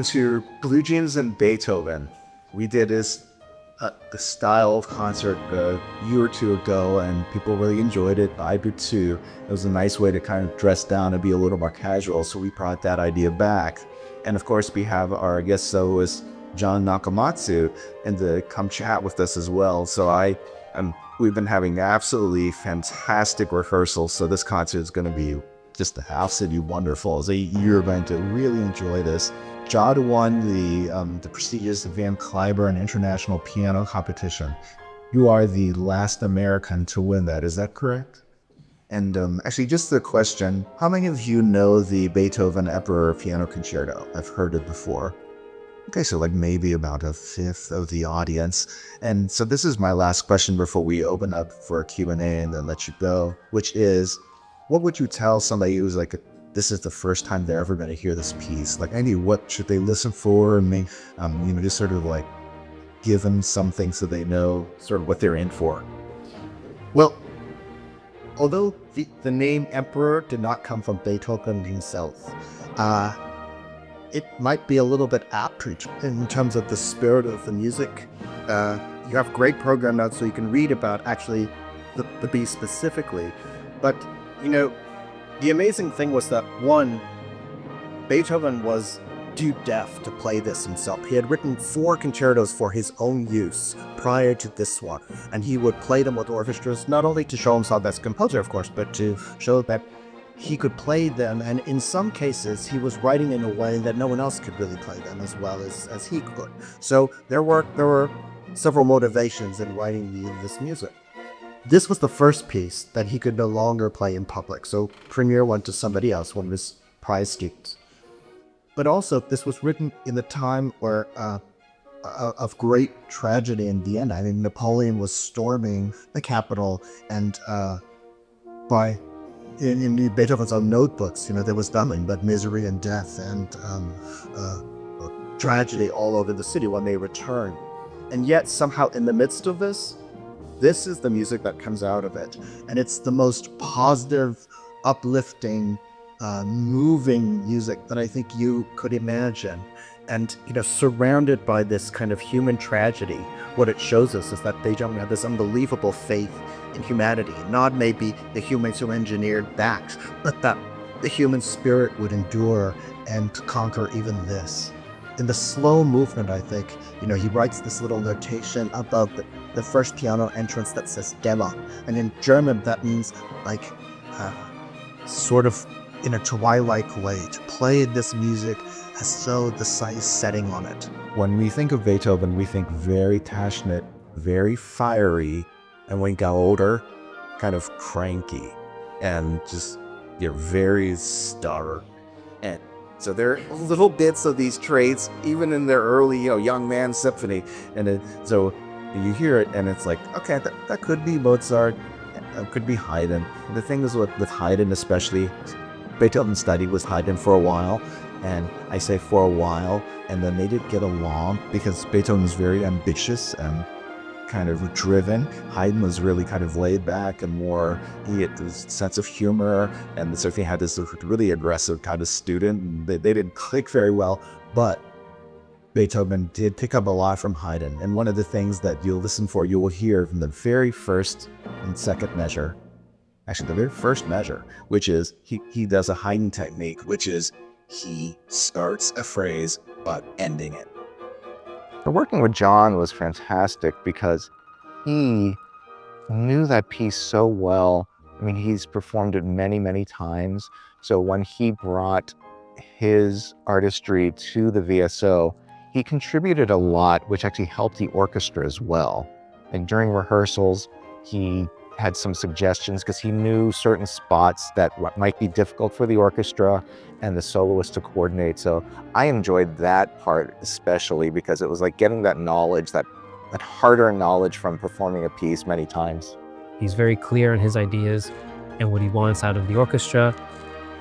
to Blue Jeans and Beethoven. We did the style of concert a year or two ago, and people really enjoyed it. I did too. It was a nice way to kind of dress down and be a little more casual, so we brought that idea back. And of course, we have our guest soloist, Jon Nakamatsu, and to come chat with us as well. So we've been having absolutely fantastic rehearsals, so this concert is going to be just absolutely wonderful. So you're going to really enjoy this. Jon won the prestigious Van Cliburn International Piano Competition. You are the last American to win that, is that correct? And actually, just a question, how many of you know the Beethoven Emperor Piano Concerto? I've heard it before. Okay, so like maybe about a fifth of the audience. And so this is my last question before we open up for a Q&A and then let you go, which is, what would you tell somebody who's like, this is the first time they're ever going to hear this piece? Like, what should they listen for? And just sort of like give them something so they know sort of what they're in for. Well, although the name Emperor did not come from Beethoven himself, it might be a little bit apt in terms of the spirit of the music. You have great program notes so you can read about actually the piece specifically. But, the amazing thing was that, one, Beethoven was too deaf to play this himself. He had written 4 concertos for his own use prior to this one, and he would play them with orchestras, not only to show himself as a composer, of course, but to show that he could play them, and in some cases, he was writing in a way that no one else could really play them as well as he could. So there were several motivations in writing this music. This was the first piece that he could no longer play in public, so Premier went to somebody else, one of his prize students. But also, this was written in the time where of great tragedy in Vienna. I mean, Napoleon was storming the capital, and in Beethoven's own notebooks, there was nothing but misery and death and tragedy all over the city when they returned. And yet, somehow, in the midst of this is the music that comes out of it. And it's the most positive, uplifting, moving music that I think you could imagine. And, surrounded by this kind of human tragedy, what it shows us is that Beethoven had this unbelievable faith in humanity, not maybe the humans who engineered that, but that the human spirit would endure and conquer even this. In the slow movement, I think, he writes this little notation above the first piano entrance that says Dämmer. And in German, that means like sort of in a twilight way, to play this music as though the sun is setting on it. When we think of Beethoven, we think very passionate, very fiery, and when he got older, kind of cranky and just very stubborn. And so there are little bits of these traits, even in their early, young man symphony. And so you hear it, and it's like, okay, that could be Mozart, that could be Haydn. The thing is with Haydn especially, Beethoven studied with Haydn for a while, and I say for a while, and then they did get along because Beethoven was very ambitious and kind of driven. Haydn was really kind of laid back and more, he had this sense of humor, and certainly had this really aggressive kind of student. They didn't click very well, but Beethoven did pick up a lot from Haydn. And one of the things that you will hear from the very first and second measure, actually the very first measure, which is he does a Haydn technique, which is he starts a phrase but ending it. But working with Jon was fantastic because he knew that piece so well. I mean, he's performed it many, many times. So when he brought his artistry to the VSO, he contributed a lot, which actually helped the orchestra as well. And during rehearsals, he had some suggestions because he knew certain spots that might be difficult for the orchestra and the soloist to coordinate. So I enjoyed that part especially because it was like getting that knowledge, that harder knowledge from performing a piece many times. He's very clear in his ideas and what he wants out of the orchestra.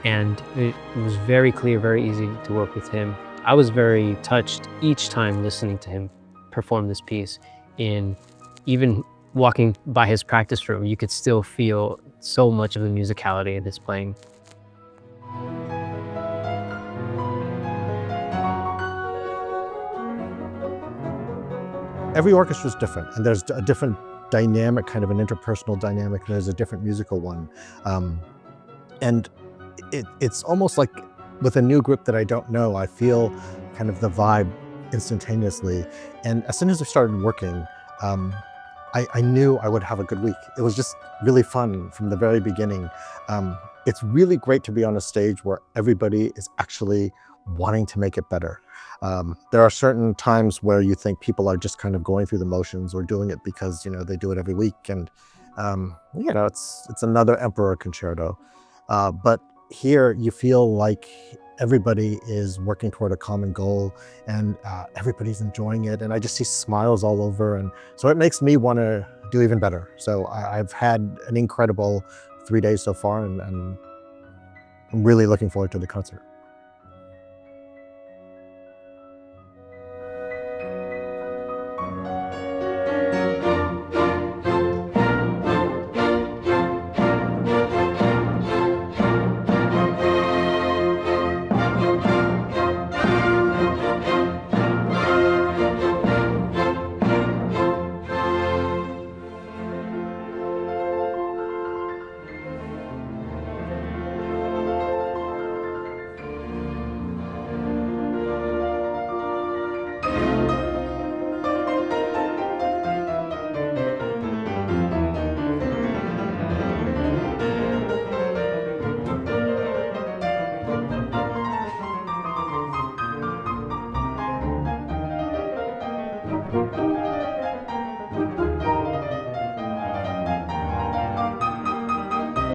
And it was very clear, very easy to work with him. I was very touched each time listening to him perform this piece. In even walking by his practice room, you could still feel so much of the musicality in his playing. every orchestra is different, and there's a different dynamic, kind of an interpersonal dynamic, and there's a different musical one. And it's almost like with a new group that I don't know, I feel kind of the vibe instantaneously. And as soon as I started working, I knew I would have a good week. It was just really fun from the very beginning. It's really great to be on a stage where everybody is actually wanting to make it better. There are certain times where you think people are just kind of going through the motions or doing it because, they do it every week. And, it's another Emperor concerto. But here you feel like everybody is working toward a common goal, and everybody's enjoying it. And I just see smiles all over. And so it makes me want to do even better. So I've had an incredible 3 days so far, and I'm really looking forward to the concert.